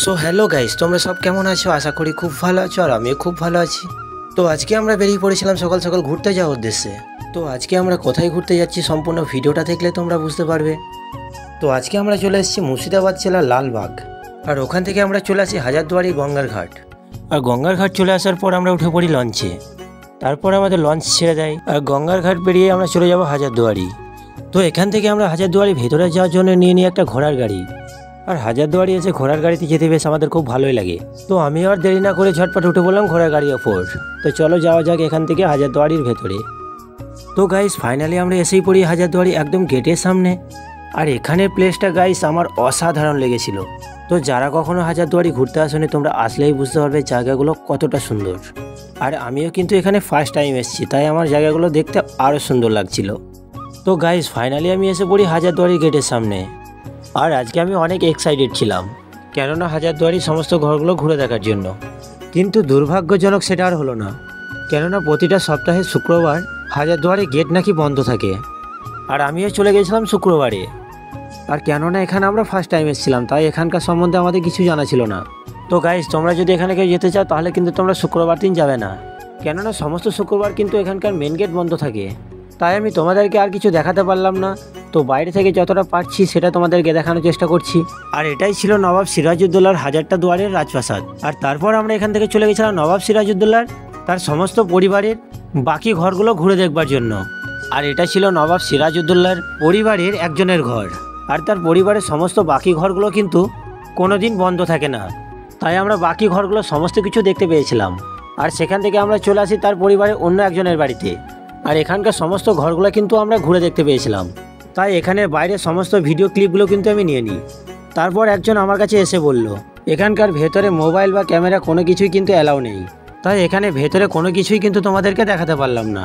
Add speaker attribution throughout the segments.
Speaker 1: So hello guys, তোমরা সব কেমন আছো? আশা করি খুব ভালো আছো আর আমিও খুব ভালো আছি। তো আজকে আমরা বেরিয়ে পড়েছিলাম সকাল সকাল ঘুরতে যাওয়ার উদ্দেশ্যে। তো আজকে আমরা কোথায় ঘুরতে যাচ্ছি সম্পূর্ণ ভিডিওটা দেখলে তোমরা বুঝতে পারবে। তো আজকে আমরা চলে এসেছি মুর্শিদাবাদ জেলার লালবাগ, আর ওখান থেকে আমরা চলে আসি হাজারদুয়ারি গঙ্গার ঘাট। আর গঙ্গার ঘাট চলে আসার পর আমরা উঠে পড়ি লঞ্চে। তারপর আমাদের লঞ্চ ছেড়ে দেয় আর গঙ্গার ঘাট পেরিয়ে আমরা চলে যাব হাজারদুয়ারি। তো এখান থেকে আমরা হাজারদুয়ারি ভেতরে যাওয়ার জন্য নিয়ে নিই একটা ঘোড়ার গাড়ি। আর হাজারদুয়ারি এসে ঘোড়ার গাড়িতে যেতে বেশ আমাদের খুব ভালোই লাগে। তো আমি আর দেরি না করে ঝটপট উঠে বললাম ঘোড়ার গাড়ির ওপর। তো চলো যাওয়া যাক এখান থেকে হাজারদুয়ারির ভেতরে। তো গাইস ফাইনালি আমরা এসেই পড়ি হাজারদুয়ারি একদম গেটের সামনে। আর এখানের প্লেসটা গাইস আমার অসাধারণ লেগেছিল। তো যারা কখনো হাজারদুয়ারি ঘুরতে আসেনি তোমরা আসলেই বুঝতে পারবে জায়গাগুলো কতটা সুন্দর। আর আমিও কিন্তু এখানে ফার্স্ট টাইম এসেছি, তাই আমার জায়গাগুলো দেখতে আরও সুন্দর লাগছিল। তো গাইস ফাইনালি আমি এসে পড়ি হাজারদুয়ারি গেটের সামনে। আর আজকে আমি অনেক এক্সাইটেড ছিলাম, কেননা হাজারদুয়ারির সমস্ত ঘরগুলো ঘুরে দেখার জন্য। কিন্তু দুর্ভাগ্যজনক সেটা আর হলো না, কেননা প্রতিটা সপ্তাহে শুক্রবার হাজারদুয়ারি গেট নাকি বন্ধ থাকে। আর আমিও চলে গেছিলাম শুক্রবারে। আর কেননা এখানে আমরা ফার্স্ট টাইম এসেছিলাম, তাই এখানকার সম্বন্ধে আমাদের কিছু জানা ছিল না। তো গাইস তোমরা যদি এখানে কেউ যেতে চাও তাহলে কিন্তু তোমরা শুক্রবার দিন যাবে না, কেননা সমস্ত শুক্রবার কিন্তু এখানকার মেন গেট বন্ধ থাকে। তাই আমি তোমাদেরকে আর কিছু দেখাতে পারলাম না। তো বাইরে থেকে যতটা পারছি সেটা তোমাদেরকে দেখানোর চেষ্টা করছি। আর এটাই ছিল নবাব সিরাজউদ্দৌলার হাজারটা দুয়ারের রাজপ্রাসাদ। আর তারপর আমরা এখান থেকে চলে গেছিলাম নবাব সিরাজউদ্দৌলার তার সমস্ত পরিবারের বাকি ঘরগুলো ঘুরে দেখবার জন্য। আর এটা ছিল নবাব সিরাজউদ্দৌলার পরিবারের একজনের ঘর। আর তার পরিবারের সমস্ত বাকি ঘরগুলো কিন্তু কোনো দিন বন্ধ থাকে না, তাই আমরা বাকি ঘরগুলো সমস্ত কিছু দেখতে পেয়েছিলাম। আর সেখান থেকে আমরা চলে আসি তার পরিবারের অন্য একজনের বাড়িতে। আর এখানকার সমস্ত ঘরগুলো কিন্তু আমরা ঘুরে দেখতে পেয়েছিলাম, তাই এখানে বাইরের সমস্ত ভিডিও ক্লিপগুলো কিন্তু আমি নিয়ে নিই। তারপর একজন আমার কাছে এসে বলল এখানকার ভেতরে মোবাইল বা ক্যামেরা কোনো কিছুই কিন্তু অ্যালাউ নেই, তাই এখানে ভেতরে কোনো কিছুই কিন্তু তোমাদেরকে দেখাতে পারলাম না।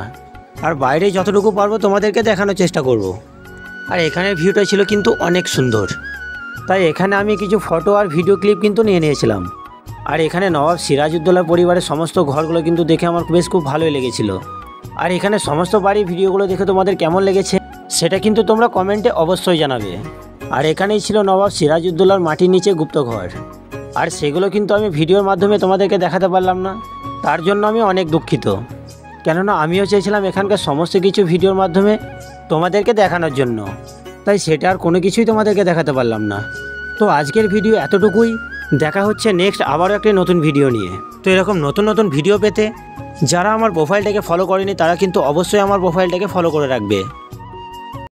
Speaker 1: আর বাইরে যতটুকু পারবো তোমাদেরকে দেখানোর চেষ্টা করব। আর এখানের ভিউটা ছিল কিন্তু অনেক সুন্দর, তাই এখানে আমি কিছু ফটো আর ভিডিও ক্লিপ কিন্তু নিয়ে নিয়েছিলাম। আর এখানে নবাব সিরাজউদ্দৌলা পরিবারের সমস্ত ঘরগুলো কিন্তু দেখে আমার বেশ খুব ভালোই লেগেছিল। আর এখানে সমস্ত বাড়ির ভিডিওগুলো দেখে তোমাদের কেমন লেগেছে সেটা কিন্তু তোমরা কমেন্টে অবশ্যই জানাবে। আর এখানেই ছিল নবাব সিরাজউদ্দৌলার মাটির নিচে গুপ্তঘর। আর সেগুলো কিন্তু আমি ভিডিওর মাধ্যমে তোমাদেরকে দেখাতে পারলাম না, তার জন্য আমি অনেক দুঃখিত, কেননা আমিও চেয়েছিলাম এখানকার সমস্ত কিছু ভিডিওর মাধ্যমে তোমাদেরকে দেখানোর জন্য, তাই সেটা আর কোনো কিছুই তোমাদেরকে দেখাতে পারলাম না। তো আজকের ভিডিও এতটুকুই, দেখা হচ্ছে নেক্সট আবারও একটি নতুন ভিডিও নিয়ে। তো এরকম নতুন নতুন ভিডিও পেতে যারা আমার প্রোফাইলটাকে ফলো করেনি তারা কিন্তু অবশ্যই আমার প্রোফাইলটাকে ফলো করে রাখবে।